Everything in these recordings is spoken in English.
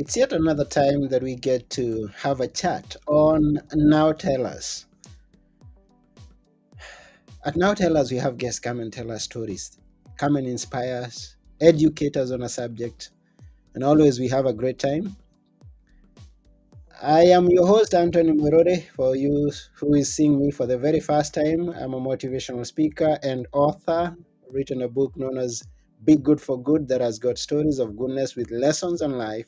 It's yet another time that we get to have a chat on Now Tell Us. At Now Tell Us, we have guests come and tell us stories, come and inspire us, educate us on a subject, and always we have a great time. I am your host, Anthony Murore. For you who is seeing me for the very first time, I'm a motivational speaker and author, written a book known as Be Good for Good that has got stories of goodness with lessons on life,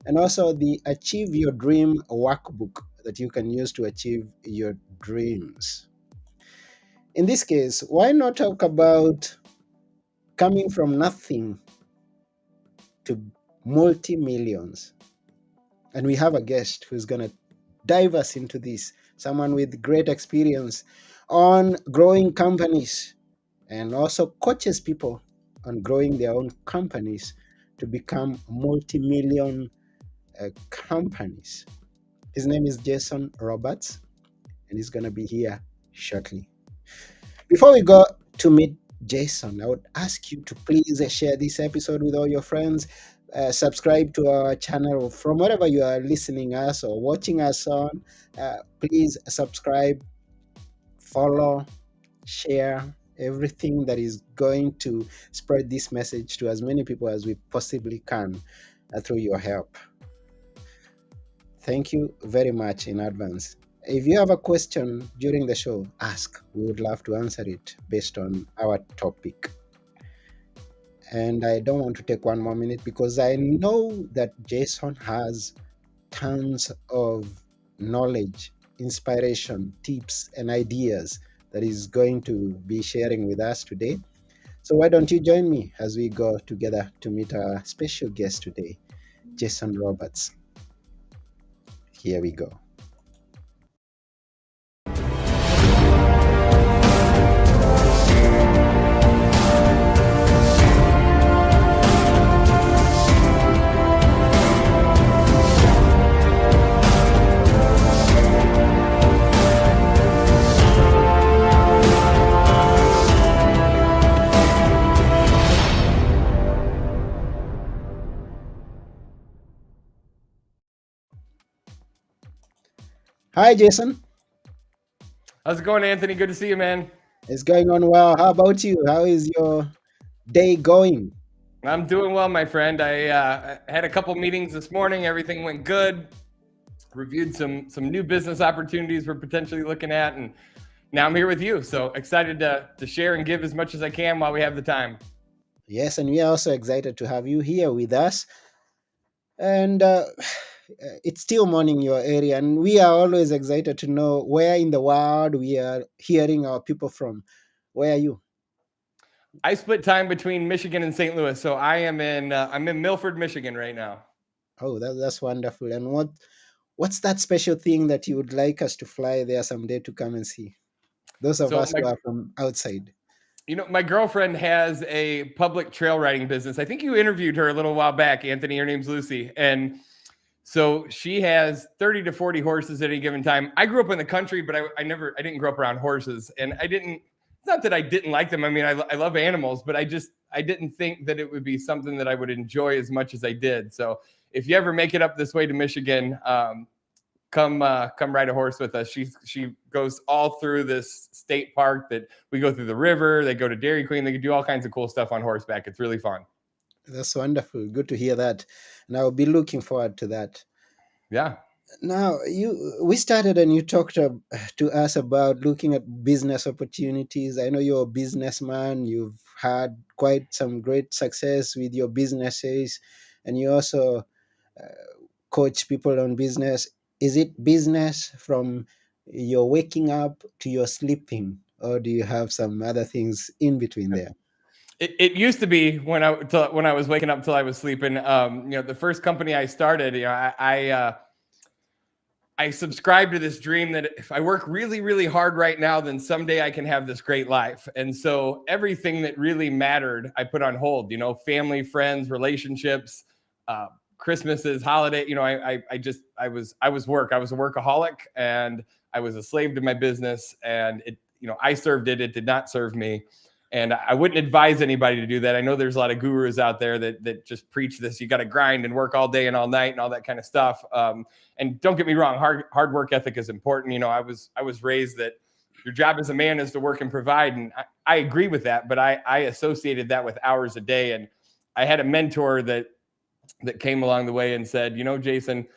and also the Achieve Your Dream workbook that you can use to achieve your dreams. In this case, why not talk about coming from nothing to multi millions? And we have a guest who's going to dive us into this, someone with great experience on growing companies and also coaches people on growing their own companies to become multi-million companies. His name is Jason Roberts, and he's going to be here shortly. Before we go to meet Jason, I would ask you to please share this episode with all your friends. Subscribe to our channel from wherever you are listening us or watching us on. Please subscribe, follow, share everything that is going to spread this message to as many people as we possibly can through your help. Thank you very much in advance. If you have a question during the show, ask. We would love to answer it based on our topic. And I don't want to take one more minute because I know that Jason has tons of knowledge, inspiration, tips, and ideas that he's going to be sharing with us today. So why don't you join me as we go together to meet our special guest today, Jason Roberts. Here we go. Hi, Jason. How's it going, Anthony? Good to see you, man. It's going on well. How about you? How is your day going? I'm doing well, my friend. I had a couple meetings this morning. Everything went good. Reviewed some new business opportunities we're potentially looking at, and now I'm here with you. So excited to share and give as much as I can while we have the time. Yes, and we are also excited to have you here with us. And it's still morning in your area, and we are always excited to know where in the world we are hearing our people from. Where are you? I split time between Michigan and St. Louis, so I'm in Milford, Michigan right now. Oh, that's wonderful. And what's that special thing that you would like us to fly there someday to come and see? Those of So us who are from outside. my girlfriend has a public trail riding business. I think you interviewed her a little while back, Anthony. Her name's Lucy, and so she has 30 to 40 horses at any given time. I grew up in the country, but I didn't grow up around horses, and it's not that I didn't like them. I mean, I love animals, but I didn't think that it would be something that I would enjoy as much as I did. So if you ever make it up this way to Michigan, come ride a horse with us. She goes all through this state park that we go through the river. They go to Dairy Queen. They can do all kinds of cool stuff on horseback. It's really fun. That's wonderful. Good to hear that. And I'll be looking forward to that. Yeah. Now, we started and you talked to us about looking at business opportunities. I know you're a businessman. You've had quite some great success with your businesses, and you also coach people on business. Is it business from your waking up to your sleeping, or do you have some other things in between there? It used to be when I was waking up till I was sleeping. The first company I started, I subscribed to this dream that if I work really, really hard right now, then someday I can have this great life. And so everything that really mattered, I put on hold. Family, friends, relationships, Christmases, holiday. I was work. I was a workaholic, and I was a slave to my business. And I served it. It did not serve me. And I wouldn't advise anybody to do that. I know there's a lot of gurus out there that just preach this. You got to grind and work all day and all night and all that kind of stuff. And don't get me wrong, hard work ethic is important. You know, I was raised that your job as a man is to work and provide. And I agree with that, but I associated that with hours a day. And I had a mentor that came along the way and said, you know, Jason,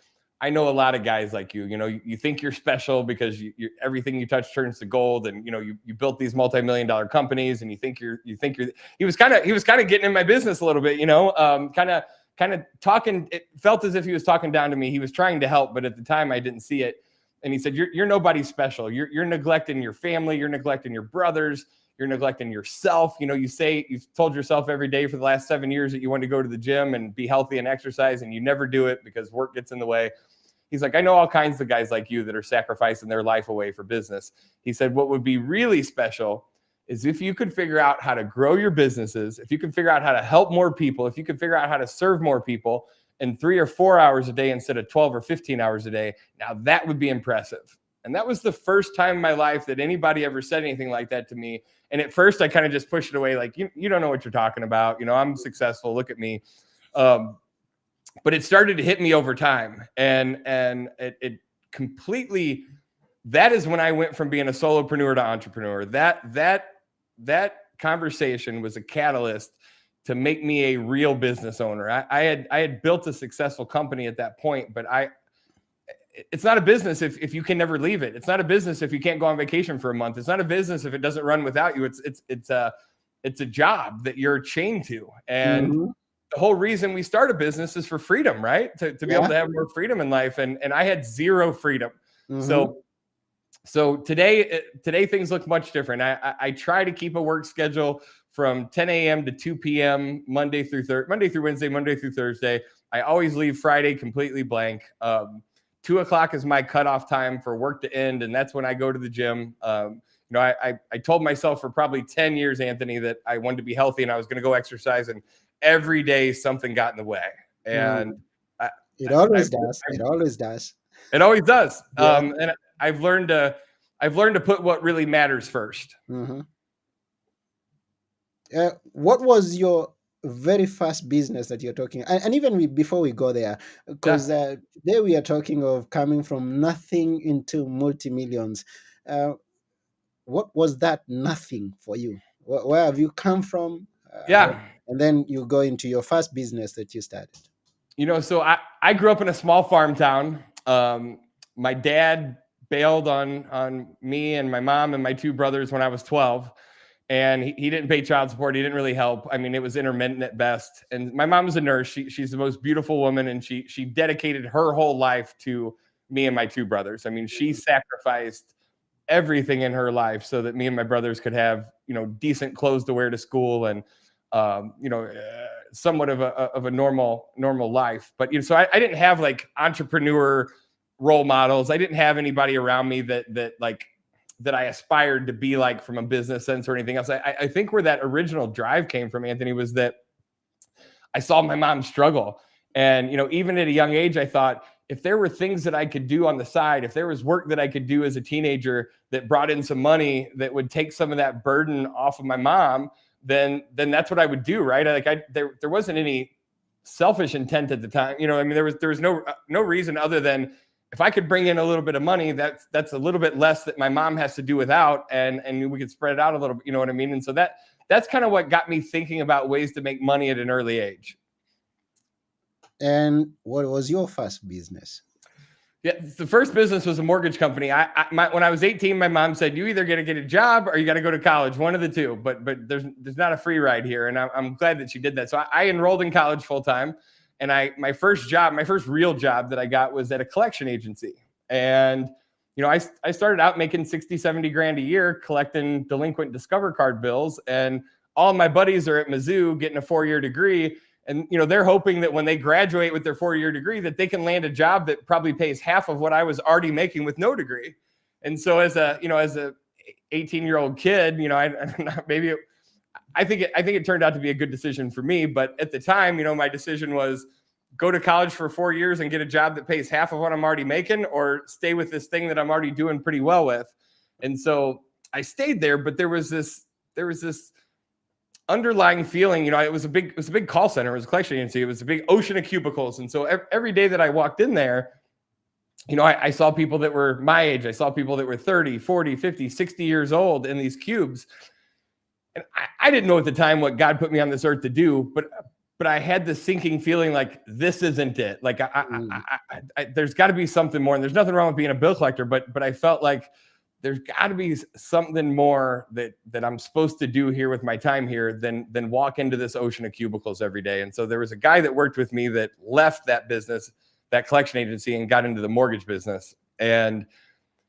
I know a lot of guys like you. You know, you think you're special because everything you touch turns to gold, and you know you built these multi-million-dollar companies, and you think you're. He was kind of getting in my business a little bit, you know, kind of talking. It felt as if he was talking down to me. He was trying to help, but at the time I didn't see it. And he said, "You're nobody special. You're neglecting your family. You're neglecting your brothers. You're neglecting yourself. You know, you've told yourself every day for the last 7 years that you want to go to the gym and be healthy and exercise, and you never do it because work gets in the way." He's like, I know all kinds of guys like you that are sacrificing their life away for business. He said, what would be really special is if you could figure out how to grow your businesses, if you could figure out how to help more people, if you could figure out how to serve more people in 3 or 4 hours a day instead of 12 or 15 hours a day. Now that would be impressive. And that was the first time in my life that anybody ever said anything like that to me. And at first I kind of just pushed it away. Like, you don't know what you're talking about. You know, I'm successful. Look at me. But it started to hit me over time, and it completely. That is when I went from being a solopreneur to entrepreneur. That conversation was a catalyst to make me a real business owner. I had built a successful company at that point, but it's not a business if you can never leave it. It's not a business if you can't go on vacation for a month. It's not a business if it doesn't run without you. It's a job that you're chained to, and the whole reason we start a business is for freedom, right? To be able to have more freedom in life. And I had zero freedom. So today things look much different. I try to keep a work schedule from 10 a.m. to 2 p.m. Monday through Wednesday, Monday through Thursday. I always leave Friday completely blank. 2 o'clock is my cutoff time for work to end. And that's when I go to the gym. You know, I told myself for probably 10 years, Anthony, that I wanted to be healthy and I was going to go exercise, and every day something got in the way. And it always does. It always does. It always does. Yeah. And I've learned to put what really matters first. What was your very first business that you're talking, and even before we go there, because today we are talking of coming from nothing into multi-millions. What was that nothing for you? Where have you come from? And then you go into your first business that you started. You know, so I grew up in a small farm town. My dad bailed on me and my mom and my two brothers when I was 12. And he didn't pay child support. He didn't really help. I mean, it was intermittent at best. And my mom was a nurse. She's the most beautiful woman. And she dedicated her whole life to me and my two brothers. I mean, she sacrificed everything in her life so that me and my brothers could have, you know, decent clothes to wear to school and, you know, somewhat of a normal life. But, you know, so I didn't have like entrepreneur role models. I didn't have anybody around me that I aspired to be like from a business sense or anything else. I think where that original drive came from, Anthony, was that I saw my mom struggle. And, you know, even at a young age, I thought, if there were things that I could do on the side, if there was work that I could do as a teenager that brought in some money that would take some of that burden off of my mom, then that's what I would do, right? There wasn't any selfish intent at the time. You know, I mean, there was no reason other than if I could bring in a little bit of money, that's a little bit less that my mom has to do without, and we could spread it out a little bit, you know what I mean? And so that's kind of what got me thinking about ways to make money at an early age. And what was your first business? Yeah, the first business was a mortgage company. When I was 18, my mom said, "You either got to get a job or you got to go to college, one of the two. But there's not a free ride here." And I'm glad that she did that. So I enrolled in college full time, and my first real job that I got was at a collection agency. And you know, I started out making 60, 70 grand a year collecting delinquent Discover card bills, and all my buddies are at Mizzou getting a 4-year degree. And, you know, they're hoping that when they graduate with their 4-year degray that they can land a job that probably pays half of what I was already making with no degree. And so as a 18-year-old kid, you know, I think it turned out to be a good decision for me. But at the time, you know, my decision was go to college for 4 years and get a job that pays half of what I'm already making, or stay with this thing that I'm already doing pretty well with. And so I stayed there, but there was this underlying feeling, it was a big call center. It was a collection agency. It was a big ocean of cubicles. And so every day that I walked in there, I saw people that were my age. I saw people that were 30, 40, 50, 60 years old in these cubes. And I didn't know at the time what God put me on this earth to do, but I had this sinking feeling like this isn't it. Like there's got to be something more. And there's nothing wrong with being a bill collector, but I felt like there's got to be something more that I'm supposed to do here with my time here than walk into this ocean of cubicles every day. And so there was a guy that worked with me that left that business, that collection agency, and got into the mortgage business. And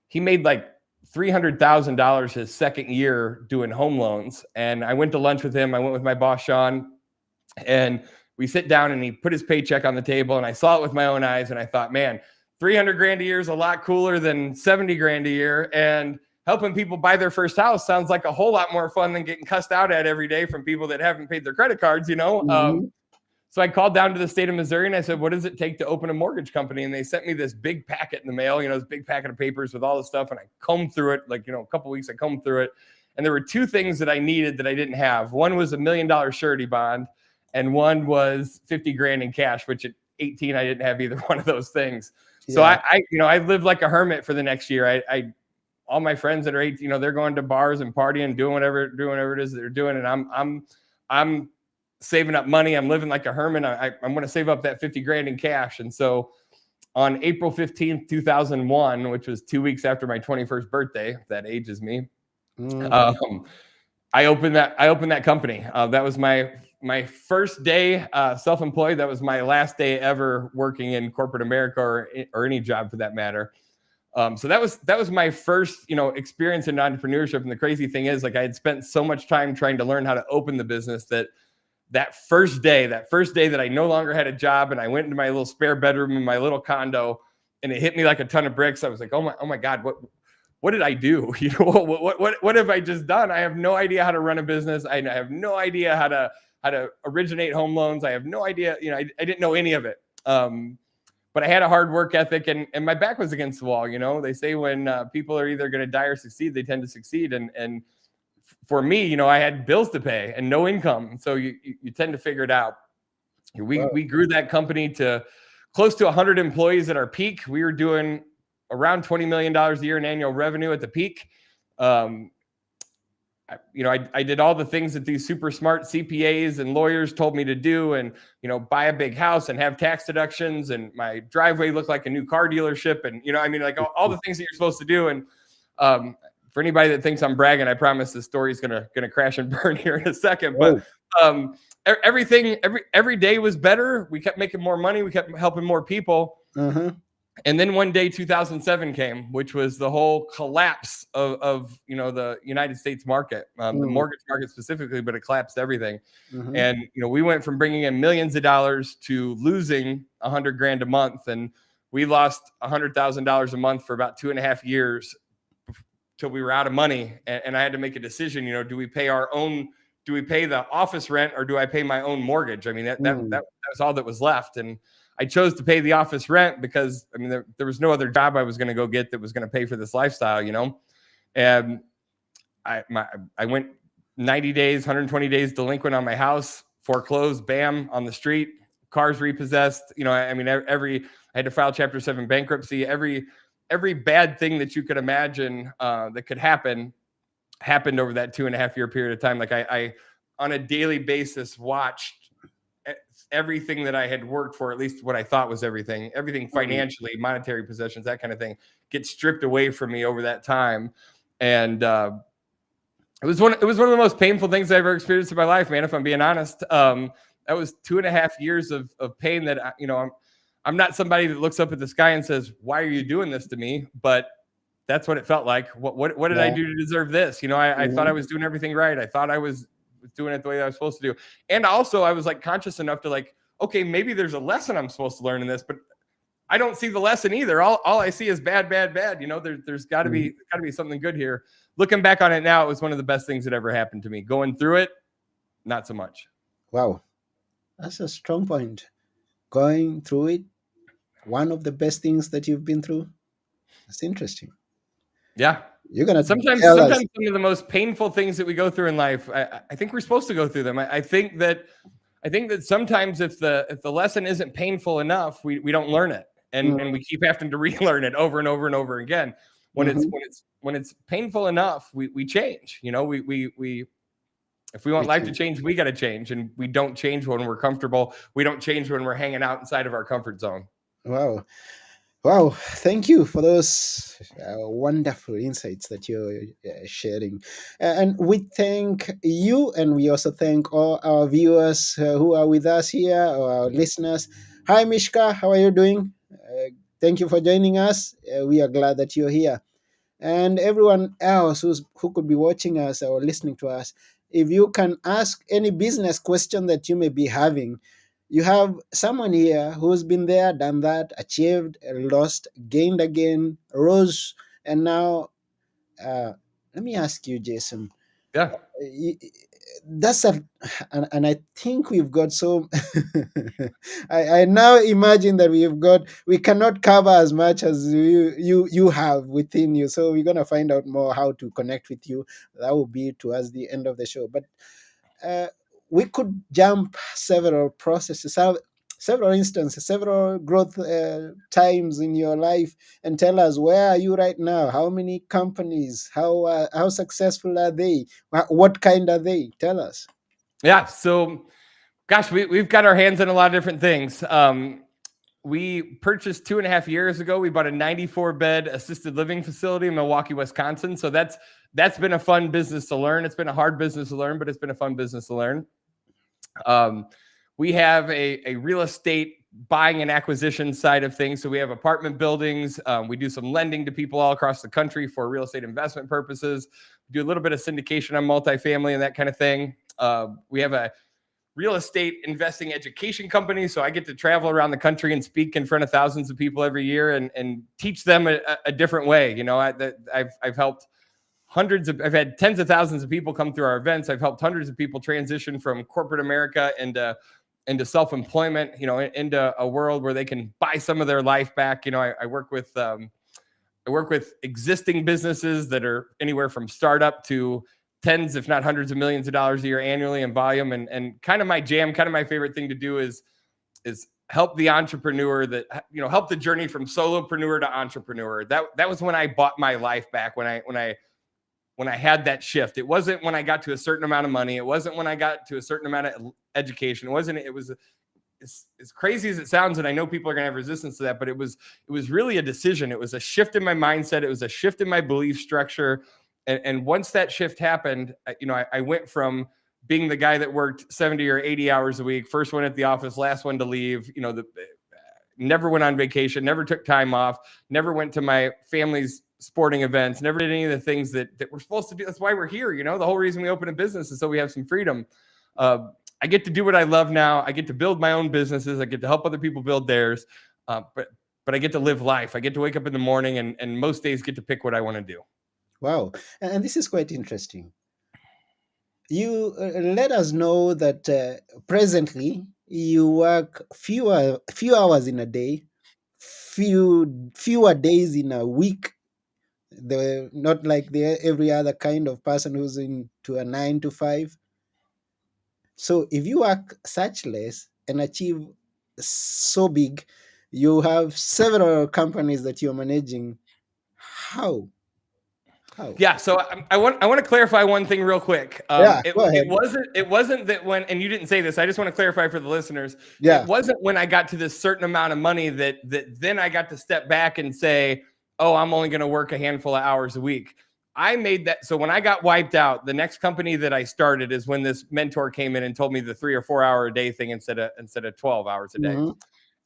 he made like $300,000 his second year doing home loans. And I went to lunch with him. I went with my boss, Sean, and we sit down and he put his paycheck on the table, and I saw it with my own eyes. And I thought, man, 300 grand a year is a lot cooler than 70 grand a year. And helping people buy their first house sounds like a whole lot more fun than getting cussed out at every day from people that haven't paid their credit cards, So I called down to the state of Missouri and I said, what does it take to open a mortgage company? And they sent me this big packet in the mail, this big packet of papers with all this stuff. And I combed through it, a couple of weeks, I combed through it. And there were two things that I needed that I didn't have. One was $1 million surety bond, and one was 50 grand in cash, which at 18, I didn't have either one of those things. Yeah. So I lived like a hermit for the next year. All my friends that are 18, they're going to bars and partying, doing whatever it is that they're doing. And I'm saving up money. I'm living like a hermit. I'm going to save up that 50 grand in cash. And so on April 15th, 2001, which was 2 weeks after my 21st birthday, if that ages me, I opened that company. That was my first day self-employed. That was my last day ever working in corporate America or any job for that matter. So that was my first, experience in entrepreneurship. And the crazy thing is, I had spent so much time trying to learn how to open the business that first day that I no longer had a job, and I went into my little spare bedroom in my little condo, and it hit me like a ton of bricks. I was like, oh my God, what did I do? What have I just done? I have no idea how to run a business. I have no idea how to originate home loans. I have no idea. I didn't know any of it. But I had a hard work ethic, and my back was against the wall. They say when people are either going to die or succeed, they tend to succeed. And for me, I had bills to pay and no income. So you tend to figure it out. We grew that company to close to 100 employees at our peak. We were doing around $20 million a year in annual revenue at the peak. I did all the things that these super smart CPAs and lawyers told me to do, and, buy a big house and have tax deductions, and my driveway looked like a new car dealership. And, all the things that you're supposed to do. And, for anybody that thinks I'm bragging, I promise the story's gonna crash and burn here in a second. But every day was better. We kept making more money. We kept helping more people. Uh-huh. And then one day, 2007 came, which was the whole collapse of the United States market, the mortgage market specifically, but it collapsed everything. Mm-hmm. And we went from bringing in millions of dollars to losing 100 grand a month, and we lost $100,000 a month for about 2.5 years till we were out of money. And I had to make a decision. Do we pay the office rent, or do I pay my own mortgage? I mean, that was all that was left. And I chose to pay the office rent because there was no other job I was going to go get that was going to pay for this lifestyle, and I went 90 days, 120 days delinquent on my house, foreclosed, bam, on the street, cars repossessed. I had to file Chapter 7 bankruptcy. Every bad thing that you could imagine that could happen happened over that 2.5 year period of time. Like I on a daily basis watched everything that I had worked for, at least what I thought was everything financially, monetary possessions, that kind of thing, get stripped away from me over that time. And it was one of the most painful things I ever experienced in my life, man, if I'm being honest. That was 2.5 years of pain that, I'm not somebody that looks up at the sky and says, why are you doing this to me? But that's what it felt like. What did I do to deserve this? I thought I was doing everything right. I thought I was doing it the way I was supposed to do. And also I was conscious enough to okay, maybe there's a lesson I'm supposed to learn in this, but I don't see the lesson either. All I see is bad. There's gotta be something good here. Looking back on it now, it was one of the best things that ever happened to me. Going through it, not so much. Wow. That's a strong point. Going through it, one of the best things that you've been through. That's interesting. Yeah. You're gonna Sometimes, tell us. sometimes some of the most painful things that we go through in life, I think we're supposed to go through them. I think that sometimes if the lesson isn't painful enough, we don't learn it, and we keep having to relearn it over and over and over again. Mm-hmm. When it's painful enough, we change. You know, we if we want life to change, we got to change, and we don't change when we're comfortable. We don't change when we're hanging out inside of our comfort zone. Wow. Wow, thank you for those wonderful insights that you're sharing. And we thank you, and we also thank all our viewers who are with us here, or our listeners. Hi, Mishka, how are you doing? Thank you for joining us. We are glad that you're here. And everyone else who could be watching us or listening to us, if you can ask any business question that you may be having, you have someone here who's been there, done that, achieved, lost, gained again, rose, and now, let me ask you, Jason. Yeah. y- that's a and I think we've got so I now imagine that we cannot cover as much as you have within you, so we're gonna find out more how to connect with you. That will be towards the end of the show, but uh, we could jump several processes, several instances, several growth times in your life, and tell us, where are you right now? How many companies? How successful are they? What kind are they? Tell us. Yeah. So, gosh, we've got our hands in a lot of different things. We purchased 2.5 years ago. We bought a 94 bed assisted living facility in Milwaukee, Wisconsin. So that's been a fun business to learn. It's been a hard business to learn, but it's been a fun business to learn. Um, we have a real estate buying and acquisition side of things. So we have apartment buildings. We do some lending to people all across the country for real estate investment purposes. We do a little bit of syndication on multifamily and that kind of thing. We have a real estate investing education company. So I get to travel around the country and speak in front of thousands of people every year and teach them a different way. You know, I've helped I've had tens of thousands of people come through our events. I've helped hundreds of people transition from corporate America into self-employment, you know, into a world where they can buy some of their life back. You know, I work with existing businesses that are anywhere from startup to tens, if not hundreds of millions of dollars a year annually in volume. And kind of my jam, kind of my favorite thing to do is help the entrepreneur that, you know, help the journey from solopreneur to entrepreneur. That was when I bought my life back, when I had that shift. It wasn't when I got to a certain amount of money. It wasn't when I got to a certain amount of education. It was as crazy as it sounds, and I know people are going to have resistance to that, but it was really a decision. It was a shift in my mindset. It was a shift in my belief structure. And once that shift happened, you know, I went from being the guy that worked 70 or 80 hours a week, first one at the office, last one to leave, you know, never went on vacation, never took time off, never went to my family's sporting events, never did any of the things that we're supposed to do. That's why we're here. You know, the whole reason we open a business is so we have some freedom. I get to do what I love now. I get to build my own businesses. I get to help other people build theirs. But I get to live life. I get to wake up in the morning and most days get to pick what I want to do. Wow, and this is quite interesting. You let us know that presently you work few hours in a day, fewer days in a week. Not like every other kind of person who's into a 9 to 5. So if you work such less and achieve so big, you have several companies that you're managing. How? How? Yeah, so I want to clarify one thing real quick. Yeah, go ahead. It wasn't that when, and you didn't say this. I just want to clarify for the listeners. It Yeah. wasn't when I got to this certain amount of money that then I got to step back and say, oh, I'm only going to work a handful of hours a week. I made that. So when I got wiped out, the next company that I started is when this mentor came in and told me the 3 or 4 hour a day thing instead of 12 hours a day. Hmm.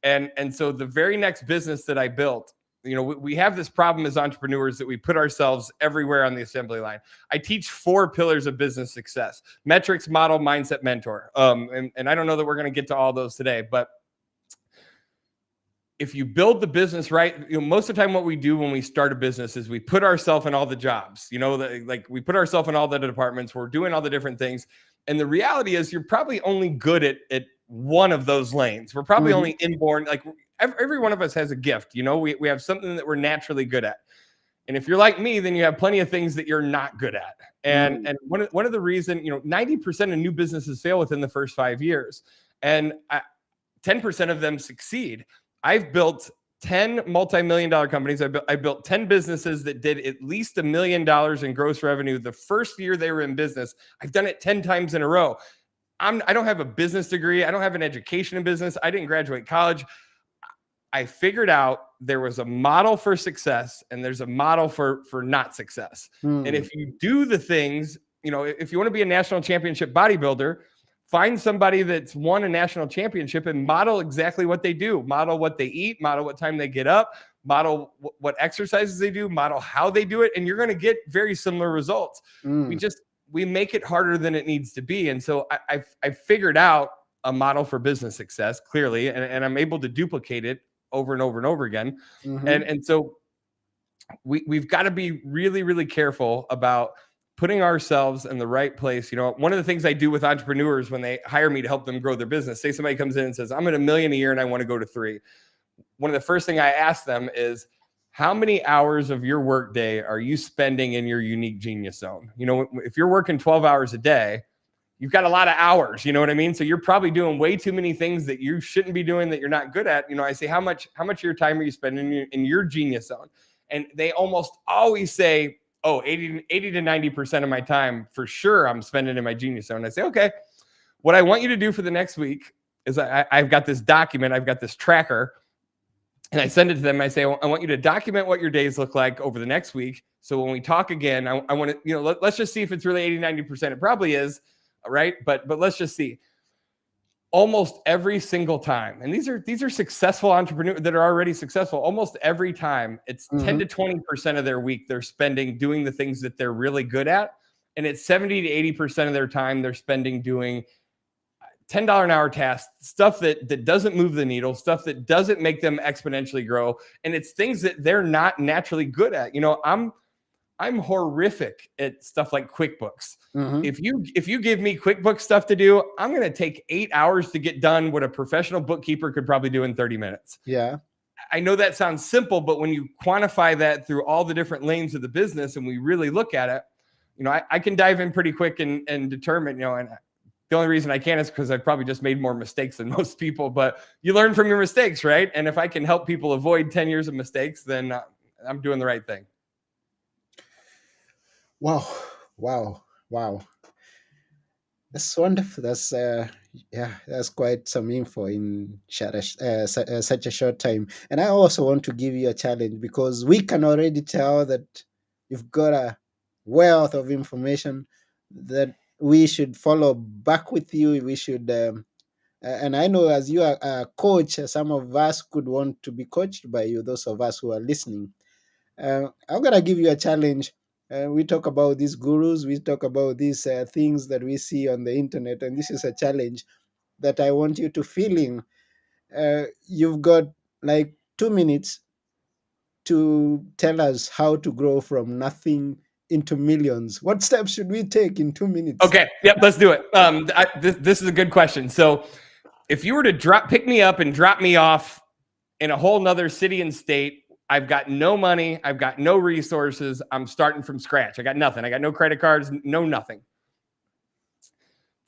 And so the very next business that I built, you know, we have this problem as entrepreneurs that we put ourselves everywhere on the assembly line. I teach 4 pillars of business success: metrics, model, mindset, mentor. And I don't know that we're going to get to all those today, but if you build the business right, you know, most of the time what we do when we start a business is we put ourselves in all the jobs, you know, like we put ourselves in all the departments, we're doing all the different things. And the reality is you're probably only good at one of those lanes. We're probably Hmm. only inborn, like every one of us has a gift, you know, we have something that we're naturally good at. And if you're like me, then you have plenty of things that you're not good at. And one of the reason, 90% of new businesses fail within the first 5 years, and 10% of them succeed. I've built 10 multi-million-dollar companies. I built 10 businesses that did at least $1 million in gross revenue the first year they were in business. I've done it 10 times in a row. I don't have a business degree. I don't have an education in business. I didn't graduate college. I figured out there was a model for success and there's a model for not success. And if you do the things, if you want to be a national championship bodybuilder, find somebody that's won a national championship and model exactly what they do. Model what they eat, model what time they get up, model what exercises they do, model how they do it, and you're going to get very similar results. We make it harder than it needs to be. And so I figured out a model for business success, clearly, and I'm able to duplicate it over and over and over again. And so we've got to be really, really careful about putting ourselves in the right place. One of the things I do with entrepreneurs when they hire me to help them grow their business, say somebody comes in and says, I'm at $1 million a year and I want to go to 3. One of the first thing I ask them is, how many hours of your work day are you spending in your unique genius zone? If you're working 12 hours a day, you've got a lot of hours, you know what I mean? So you're probably doing way too many things that you shouldn't be doing that you're not good at. I say, how much of your time are you spending in your genius zone? And they almost always say, 80 to 90% of my time for sure I'm spending in my genius zone. I say, okay, what I want you to do for the next week is I've got this document, I've got this tracker, and I send it to them. I say, I want you to document what your days look like over the next week. So when we talk again, I want to, let's just see if it's really 80, 90%. It probably is. Right. But let's just see. Almost every single time, and these are successful entrepreneurs that are already successful. Almost every time, it's 10 to 20% of their week they're spending doing the things that they're really good at, and it's 70 to 80% of their time they're spending doing $10 an hour tasks, stuff that doesn't move the needle, stuff that doesn't make them exponentially grow, and it's things that they're not naturally good at. I'm horrific at stuff like QuickBooks. If you give me QuickBooks stuff to do, I'm going to take 8 hours to get done what a professional bookkeeper could probably do in 30 minutes. Yeah. I know that sounds simple, but when you quantify that through all the different lanes of the business and we really look at it, I can dive in pretty quick and determine, and the only reason I can is because I've probably just made more mistakes than most people, but you learn from your mistakes, right? And if I can help people avoid 10 years of mistakes, then I'm doing the right thing. Wow. That's wonderful. That's quite some info in such a short time. And I also want to give you a challenge because we can already tell that you've got a wealth of information that we should follow back with you. We should, and I know as you are a coach, some of us could want to be coached by you, those of us who are listening. I'm going to give you a challenge. We talk about these gurus, we talk about these things that we see on the internet, and this is a challenge that I want you to fill in. You've got like 2 minutes to tell us how to grow from nothing into millions. What steps should we take in 2 minutes? Okay, yep, let's do it. This is a good question. So if you were to pick me up and drop me off in a whole nother city and state, I've got no money. I've got no resources. I'm starting from scratch. I got nothing. I got no credit cards, no nothing.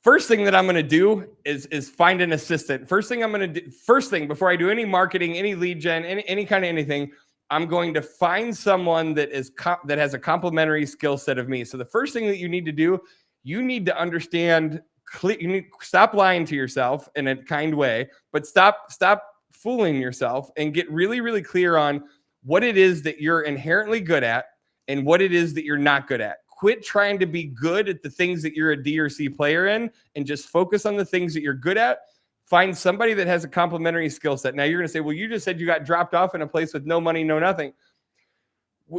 First thing that I'm going to do is find an assistant. First thing before I do any marketing, any lead gen, any kind of anything, I'm going to find someone that has a complementary skill set of me. So the first thing that you need to do, you need to understand. You need stop lying to yourself in a kind way, but stop fooling yourself and get really, really clear on what it is that you're inherently good at and what it is that you're not good at. Quit trying to be good at the things that you're a D or C player in and just focus on the things that you're good at. Find somebody that has a complementary skill set. Now you're going to say, well, you just said you got dropped off in a place with no money, no nothing.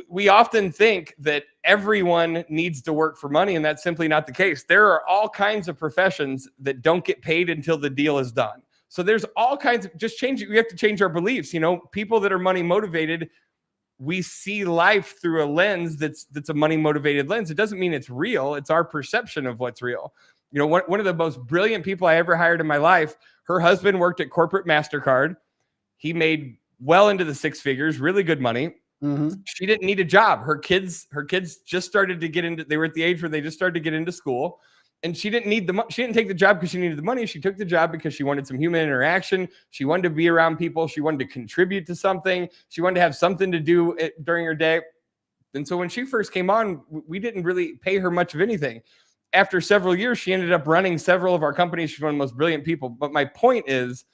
We often think that everyone needs to work for money, and that's simply not the case. There are all kinds of professions that don't get paid until the deal is done. So there's all kinds of, just change it. We have to change our beliefs. People that are money motivated, we see life through a lens that's a money motivated lens. It doesn't mean it's real. It's our perception of what's real. One of the most brilliant people I ever hired in my life, her husband worked at corporate MasterCard. He made well into the 6 figures, really good money. Mm-hmm. She didn't need a job. Her kids just started to get into, they were at the age where they just started to get into school, and she didn't need she didn't take the job because she needed the money. She took the job because she wanted some human interaction. She wanted to be around people. She wanted to contribute to something. She wanted to have something to do during her day. And so when she first came on, we didn't really pay her much of anything. After several years, she ended up running several of our companies. She's one of the most brilliant people. But my point is,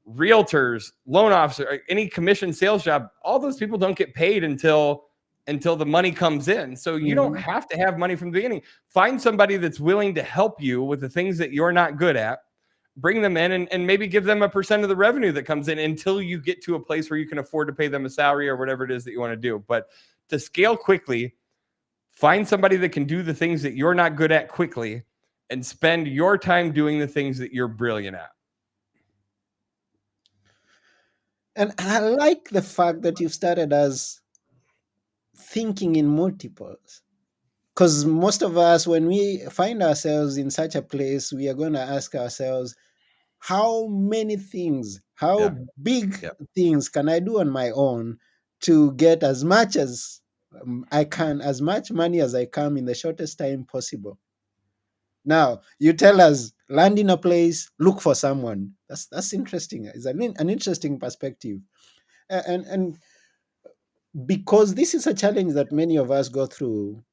realtors, loan officer, any commission sales job, all those people don't get paid until the money comes in. So you don't Mm-hmm. have to have money from the beginning. Find somebody that's willing to help you with the things that you're not good at. Bring them in and maybe give them a percent of the revenue that comes in until you get to a place where you can afford to pay them a salary or whatever it is that you want to do. But to scale quickly, find somebody that can do the things that you're not good at quickly and spend your time doing the things that you're brilliant at. And I like the fact that you started as thinking in multiples. Because most of us, when we find ourselves in such a place, we are going to ask ourselves, how many things, Yeah. how big Yeah. things can I do on my own to get as much as I can, as much money as I can in the shortest time possible? Now, you tell us, land in a place, look for someone. That's interesting. It's an interesting perspective. And because this is a challenge that many of us go through,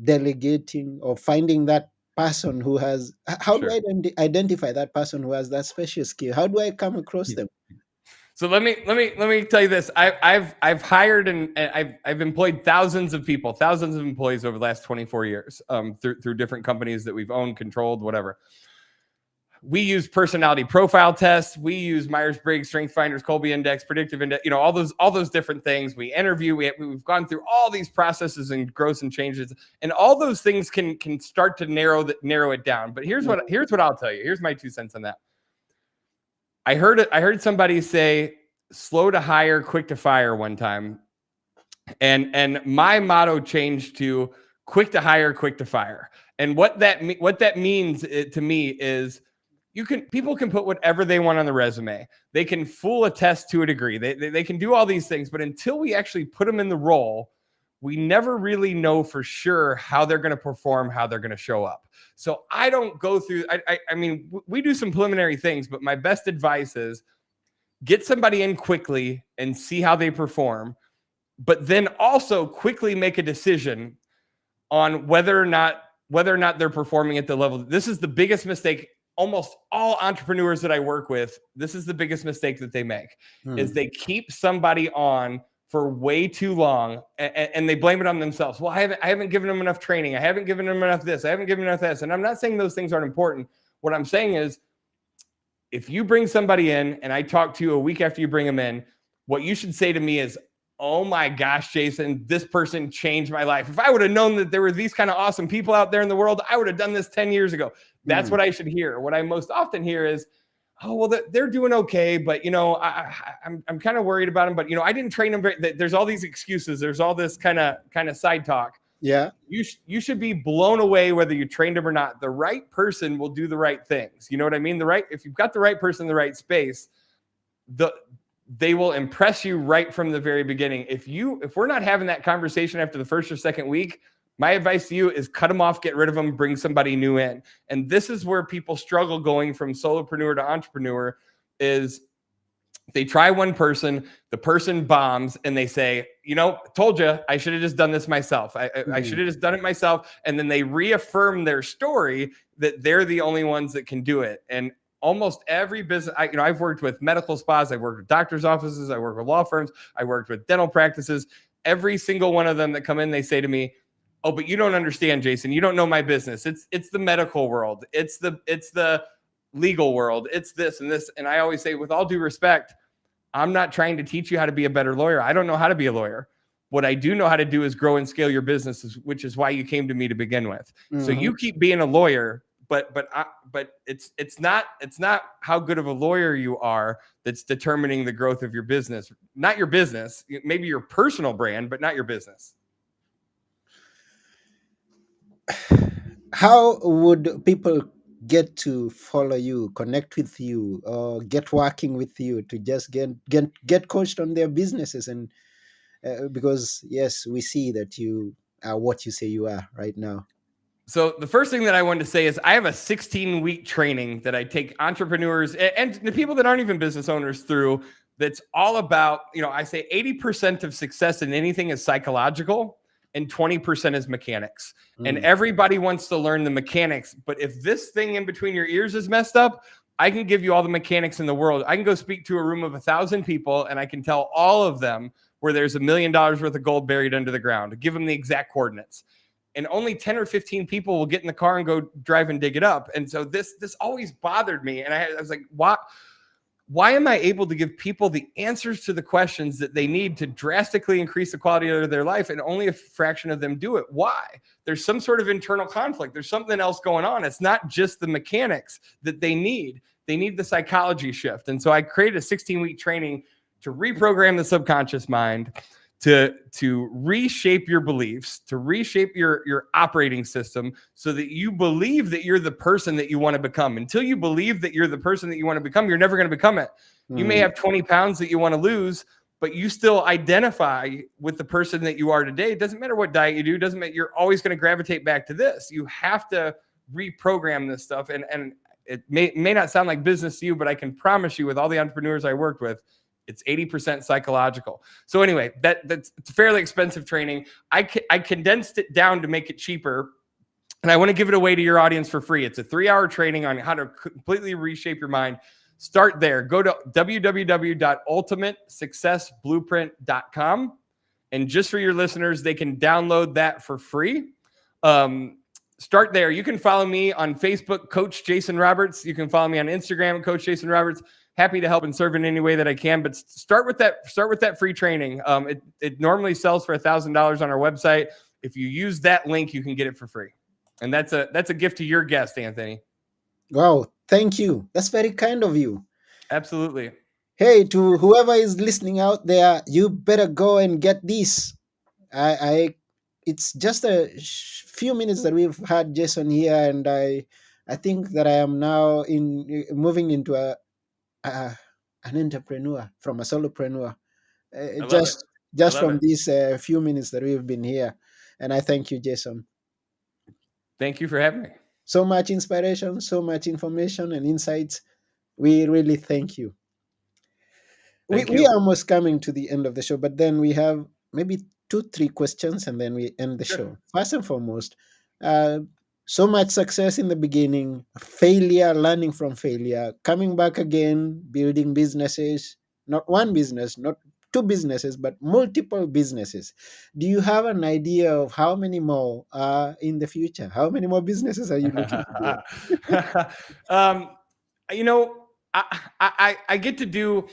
delegating or finding that person who has, how do Sure. I identify that person who has that special skill? How do I come across them? So let me tell you this. I've hired and I've employed thousands of employees over the last 24 years, through different companies that we've owned, controlled, whatever. We use personality profile tests. We use Myers-Briggs, Strength Finders, Colby Index, Predictive Index. All those different things. We interview. We've gone through all these processes and growths and changes, and all those things can start to narrow it down. But here's what I'll tell you. Here's my 2 cents on that. I heard somebody say slow to hire, quick to fire one time. And my motto changed to quick to hire, quick to fire. And what that means to me is people can put whatever they want on the resume. They can fool a test to a degree. They can do all these things, but until we actually put them in the role, we never really know for sure how they're going to perform, how they're going to show up. So I don't go through. I mean, we do some preliminary things, but my best advice is get somebody in quickly and see how they perform, but then also quickly make a decision on whether or not they're performing at the level. This is the biggest mistake. Almost all entrepreneurs that I work with, this is the biggest mistake that they make, is Hmm. they keep somebody on for way too long and they blame it on themselves. Well, I haven't given them enough training. I haven't given them enough this. I haven't given enough this. And I'm not saying those things aren't important. What I'm saying is, if you bring somebody in and I talk to you a week after you bring them in, what you should say to me is, oh my gosh, Jason, this person changed my life. If I would have known that there were these kind of awesome people out there in the world, I would have done this 10 years ago. That's Hmm. what I should hear. What I most often hear is, oh, well, they're doing okay, but I'm kind of worried about them. But I didn't train them. There's all these excuses. There's all this kind of side talk. Yeah. You should be blown away whether you trained them or not. The right person will do the right things. You know what I mean? If you've got the right person in the right space, they will impress you right from the very beginning. If we're not having that conversation after the first or second week, my advice to you is cut them off, get rid of them, bring somebody new in. And this is where people struggle going from solopreneur to entrepreneur. Is they try one person, the person bombs, and they say, told you, I should have just done this myself. I Hmm. should have just done it myself. And then they reaffirm their story that they're the only ones that can do it. And almost every business, I've worked with medical spas, I've worked with doctors' offices, I work with law firms, I worked with dental practices. Every single one of them that come in, they say to me, oh, but you don't understand, Jason. You don't know my business. It's the medical world. It's the legal world. It's this and this. And I always say, with all due respect, I'm not trying to teach you how to be a better lawyer. I don't know how to be a lawyer. What I do know how to do is grow and scale your businesses, which is why you came to me to begin with. So Hmm. you keep being a lawyer, but it's not how good of a lawyer you are that's determining the growth of your business. Not your business, maybe your personal brand, but not your business. How would people get to follow you, connect with you, or get working with you to just get coached on their businesses Because yes, we see that you are what you say you are right now. So the first thing that I wanted to say is I have a 16-week training that I take entrepreneurs and the people that aren't even business owners through. That's all about, I say 80% of success in anything is psychological and 20% is mechanics. And everybody wants to learn the mechanics. But if this thing in between your ears is messed up, I can give you all the mechanics in the world. I can go speak to a room of 1,000 people and I can tell all of them where there's $1 million worth of gold buried under the ground, give them the exact coordinates. And only 10 or 15 people will get in the car and go drive and dig it up. And so this always bothered me. And I was like, why am I able to give people the answers to the questions that they need to drastically increase the quality of their life, and only a fraction of them do it? Why? There's some sort of internal conflict. There's something else going on. It's not just the mechanics that they need. They need the psychology shift. And so I created a 16-week training to reprogram the subconscious mind, to reshape your beliefs, to reshape your operating system so that you believe that you're the person that you want to become. Until you believe that you're the person that you want to become, you're never going to become it. You may have 20 pounds that you want to lose, but you still identify with the person that you are today. It doesn't matter what diet you do. It doesn't matter. You're always going to gravitate back to this. You have to reprogram this stuff. And it may not sound like business to you, but I can promise you with all the entrepreneurs I worked with, it's 80% psychological. So anyway, that's fairly expensive training. I condensed it down to make it cheaper, and I want to give it away to your audience for free. It's a 3-hour training on how to completely reshape your mind. Start there. Go to www.ultimatesuccessblueprint.com, and just for your listeners, they can download that for free. Start there. You can follow me on Facebook, Coach Jason Roberts. You can follow me on Instagram, Coach Jason Roberts. Happy to help and serve in any way that I can, but start with that free training. It normally sells for $1,000 on our website. If you use that link, you can get it for free. And that's a gift to your guest, Anthony. Wow, thank you. That's very kind of you. Absolutely. Hey, to whoever is listening out there, you better go and get this. It's just a few minutes that we've had Jason here, and I think that I am now moving into an entrepreneur from a solopreneur. I love Just it. I love from it. these few minutes that we've been here, and I thank you, Jason. Thank you for having me. So much inspiration, so much information and insights. We really thank you. Thank We you. are almost coming to the end of the show, but then we have maybe 2-3 questions and then we end the Sure. show. First and foremost, uh, so much success in the beginning, failure, learning from failure, coming back again, building businesses, not one business, not two businesses, but multiple businesses. Do you have an idea of how many more are in the future? How many more businesses are you looking to build? You know, I get to do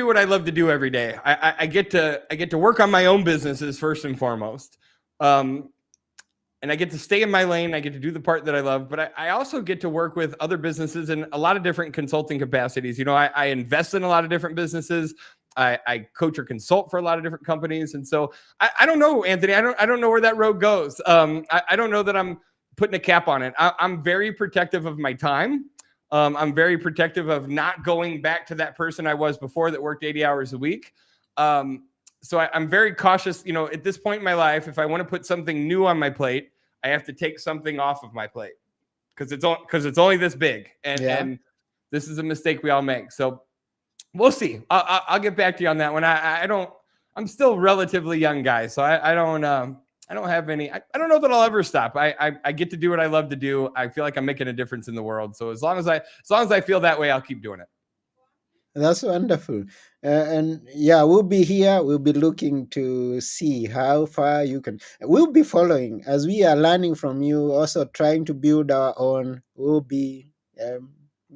what I love to do every day. I get to work on my own businesses first and foremost. And I get to stay in my lane. I get to do the part that I love, but I also get to work with other businesses in a lot of different consulting capacities. You know, I invest in a lot of different businesses. I coach or consult for a lot of different companies. And so I don't know, Anthony, I don't know where that road goes. I don't know that I'm putting a cap on it. I'm very protective of my time. I'm very protective of not going back to that person I was before that worked 80 hours a week. So I'm very cautious, you know, at this point in my life, if I want to put something new on my plate, I have to take something off of my plate because it's only this big. And this is a mistake we all make. So we'll see. I'll get back to you on that one. I'm still relatively young guy. So I don't have any, I don't know that I'll ever stop. I get to do what I love to do. I feel like I'm making a difference in the world. So as long as I feel that way, I'll keep doing it. That's wonderful. And yeah, we'll be here. We'll be looking to see how far you can. We'll be following as we are learning from you, also trying to build our own. We'll be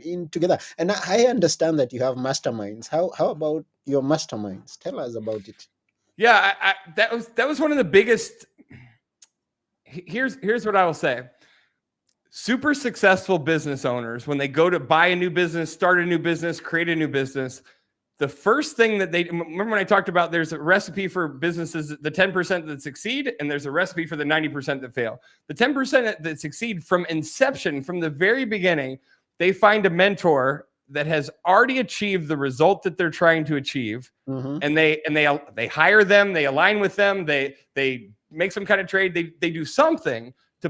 in together. And I understand that you have masterminds. How about your masterminds? Tell us about it. Yeah, that was one of the biggest. Here's what I will say. Super successful business owners, when they go to buy a new business, start a new business, create a new business, the first thing that they remember when I talked about there's a recipe for businesses, the 10% that succeed, and there's a recipe for the 90% that fail. The 10% that succeed from inception, from the very beginning, they find a mentor that has already achieved the result that they're trying to achieve, Mm-hmm. and they hire them, they align with them, they make some kind of trade, they do something to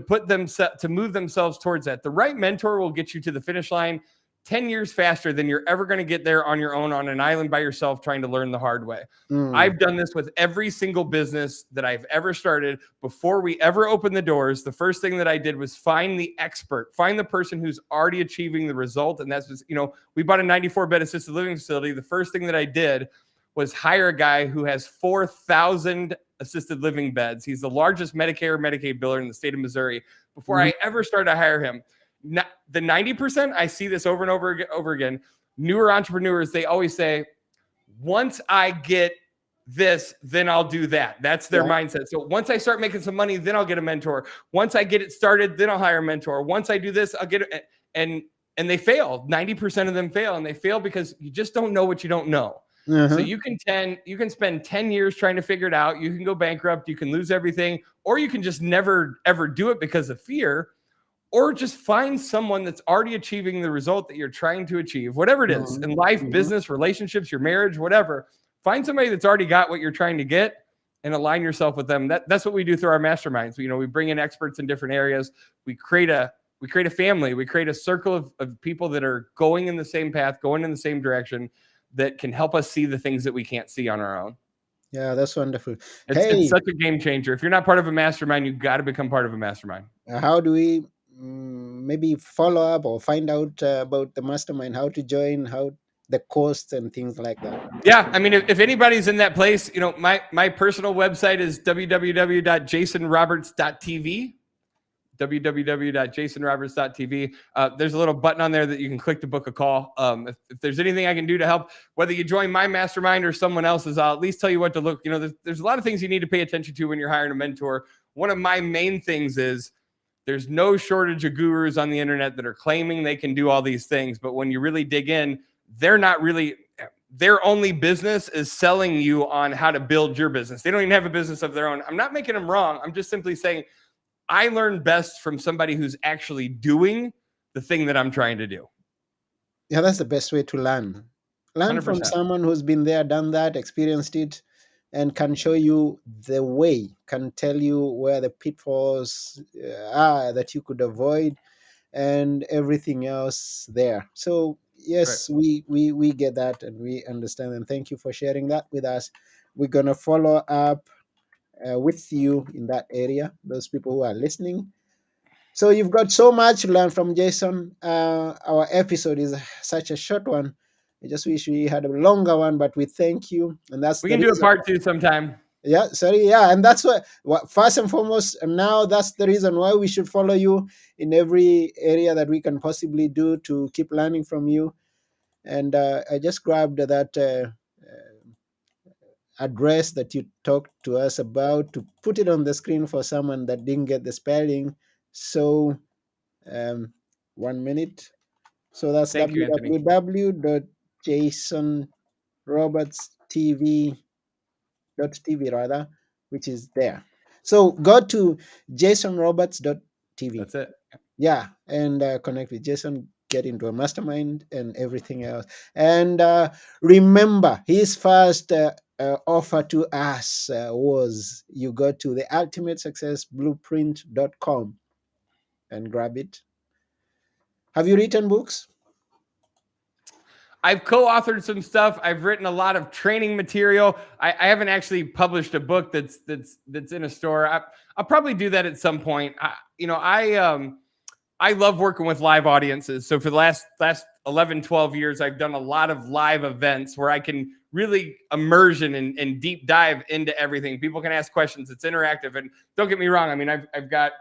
to move themselves towards that. The right mentor will get you to the finish line 10 years faster than you're ever going to get there on your own on an island by yourself trying to learn the hard way. Mm. I've done this with every single business that I've ever started. Before we ever opened the doors, the first thing that I did was find the expert, find the person who's already achieving the result. And that's just, we bought a 94-bed assisted living facility. The first thing that I did was hire a guy who has 4,000 assisted living beds. He's the largest Medicare Medicaid biller in the state of Missouri. Before I ever started to hire him, the 90%, I see this over and over again. Newer entrepreneurs, they always say, once I get this, then I'll do that. That's their mindset. So once I start making some money, then I'll get a mentor. Once I get it started, then I'll hire a mentor. Once I do this, I'll get it. And they fail. 90% of them fail, and they fail because you just don't know what you don't know. So you can spend 10 years trying to figure it out. You can go bankrupt. You can lose everything, or you can just never ever do it because of fear, or just find someone that's already achieving the result that you're trying to achieve, whatever it is in life, business, relationships, your marriage, whatever. Find somebody that's already got what you're trying to get and align yourself with them. That's what we do through our masterminds. We bring in experts in different areas. We create a family. We create a circle of people that are going in the same path, going in the same direction, that can help us see the things that we can't see on our own. Yeah, that's wonderful. It's such a game changer. If you're not part of a mastermind, you've got to become part of a mastermind. How do we maybe follow up or find out about the mastermind, how to join, how the costs and things like that? Yeah, I mean, if anybody's in that place, my personal website is www.jasonroberts.tv. www.jasonroberts.tv. There's a little button on there that you can click to book a call. If there's anything I can do to help, whether you join my mastermind or someone else's, I'll at least tell you what to look. There's a lot of things you need to pay attention to when you're hiring a mentor. One of my main things is there's no shortage of gurus on the internet that are claiming they can do all these things. But when you really dig in, they're not really, their only business is selling you on how to build your business. They don't even have a business of their own. I'm not making them wrong. I'm just simply saying, I learn best from somebody who's actually doing the thing that I'm trying to do. Yeah, that's the best way to learn. Learn 100%. from someone who's been there, done that, experienced it, and can show you the way, can tell you where the pitfalls are that you could avoid, and everything else there. So yes, right. we get that and we understand, and thank you for sharing that with us. We're gonna follow up with you in that area, those people who are listening. So you've got so much to learn from Jason. Our episode is such a short one. I just wish we had a longer one, but we thank you, and we can do a part 2 sometime. Yeah, sorry, yeah, and that's what first and foremost. And now that's the reason why we should follow you in every area that we can possibly do to keep learning from you. And I just grabbed that address that you talked to us about to put it on the screen for someone that didn't get the spelling. So 1 minute. So that's www.jasonrobertstv.tv rather, which is there. So go to jasonroberts.tv. That's it. Yeah, and connect with Jason, get into a mastermind and everything else. And remember, his first offer to us was you go to the ultimatesuccessblueprint.com and grab it. Have you written books? I've co-authored some stuff. I've written a lot of training material. I haven't actually published a book that's in a store. I'll probably do that at some point. I love working with live audiences. So for the last 11, 12 years, I've done a lot of live events where I can really immersion and deep dive into everything. People can ask questions. It's interactive. And don't get me wrong. I mean, I've got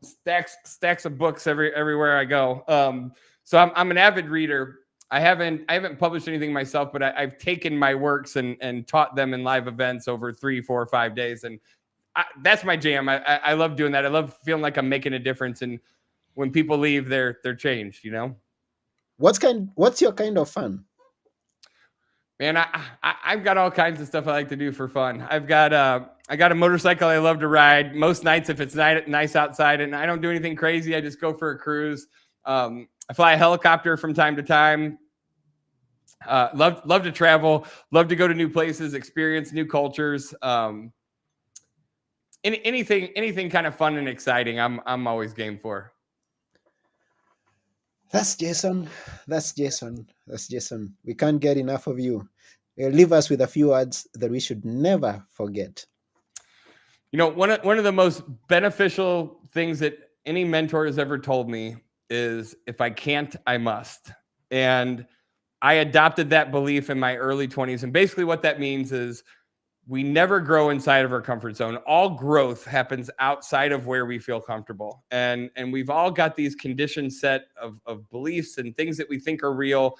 stacks of books everywhere I go. So I'm an avid reader. I haven't published anything myself, but I've taken my works and taught them in live events over 3, 4, 5 days. And that's my jam. I love doing that. I love feeling like I'm making a difference. And when people leave, they're changed, What's your kind of fun? Man, I've got all kinds of stuff I like to do for fun. I got a motorcycle I love to ride most nights if it's nice outside, and I don't do anything crazy. I just go for a cruise. I fly a helicopter from time to time. Love to travel. Love to go to new places, experience new cultures. Anything kind of fun and exciting. I'm always game for. That's Jason. That's Jason. That's Jason. We can't get enough of you. Leave us with a few words that we should never forget. You know, one of the most beneficial things that any mentor has ever told me is, if I can't, I must. And I adopted that belief in my early 20s. And basically what that means is we never grow inside of our comfort zone. All growth happens outside of where we feel comfortable. And we've all got these conditioned set of beliefs and things that we think are real.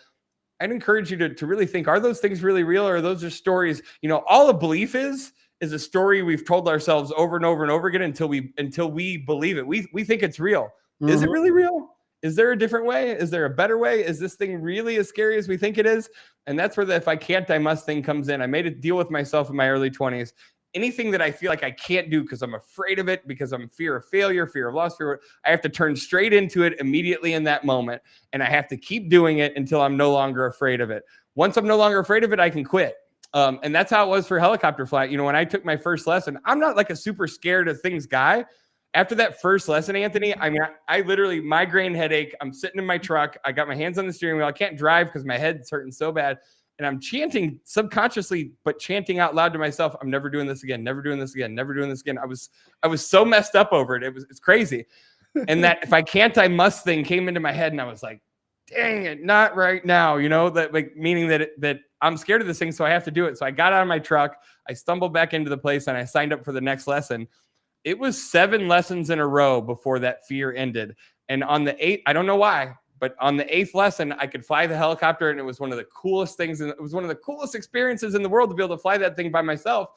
I'd encourage you to really think, are those things really real, or are those just stories? You know, all a belief is a story we've told ourselves over and over and over again until we believe it. We think it's real. Is it really real? Is there a different way? Is there a better way? Is this thing really as scary as we think it is? And that's where the if I can't, I must thing comes in. I made a deal with myself in my early 20s. Anything that I feel like I can't do because I'm afraid of it, because I'm fear of failure, fear of loss, I have to turn straight into it immediately in that moment. And I have to keep doing it until I'm no longer afraid of it. Once I'm no longer afraid of it, I can quit. And that's how it was for helicopter flight. You know, when I took my first lesson, I'm not like a super scared of things guy. After that first lesson, Anthony, I mean, I literally migraine headache. I'm sitting in my truck. I got my hands on the steering wheel. I can't drive because my head's hurting so bad. And I'm chanting subconsciously, but chanting out loud to myself, I'm never doing this again, never doing this again, never doing this again. I was so messed up over it. It's crazy. And that if I can't, I must thing came into my head, and I was like, dang it, not right now. You know, that like meaning that I'm scared of this thing, so I have to do it. So I got out of my truck, I stumbled back into the place, and I signed up for the next lesson. It was 7 lessons in a row before that fear ended. And on the 8th, I don't know why, but on the 8th lesson, I could fly the helicopter, and it was one of the coolest things. And it was one of the coolest experiences in the world to be able to fly that thing by myself.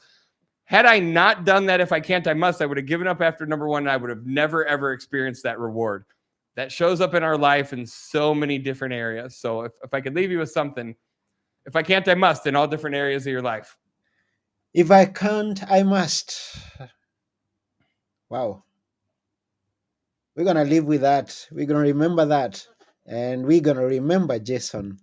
Had I not done that, if I can't, I must, I would have given up after number 1. And I would have never, ever experienced that reward. That shows up in our life in so many different areas. So if I could leave you with something, if I can't, I must, in all different areas of your life. If I can't, I must. Wow. We're going to live with that. We're going to remember that. And we're going to remember Jason.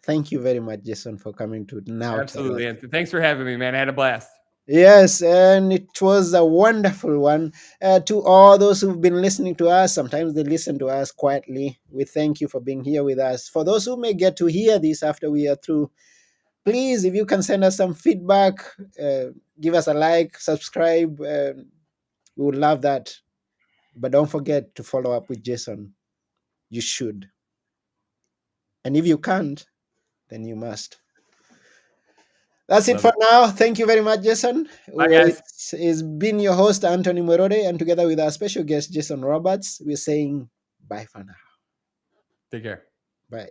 Thank you very much, Jason, for coming to Now Tell Us. Absolutely, Anthony. Thanks for having me, man. I had a blast. Yes, and it was a wonderful one. To all those who've been listening to us, sometimes they listen to us quietly. We thank you for being here with us. For those who may get to hear this after we are through, please, if you can send us some feedback, give us a like, subscribe. We would love that. But don't forget to follow up with Jason. You should. And if you can't, then you must. That's it for now. Thank you very much, Jason. Bye, guys. It's been your host, Anthony Morore, and together with our special guest, Jason Roberts, we're saying bye for now. Take care. Bye.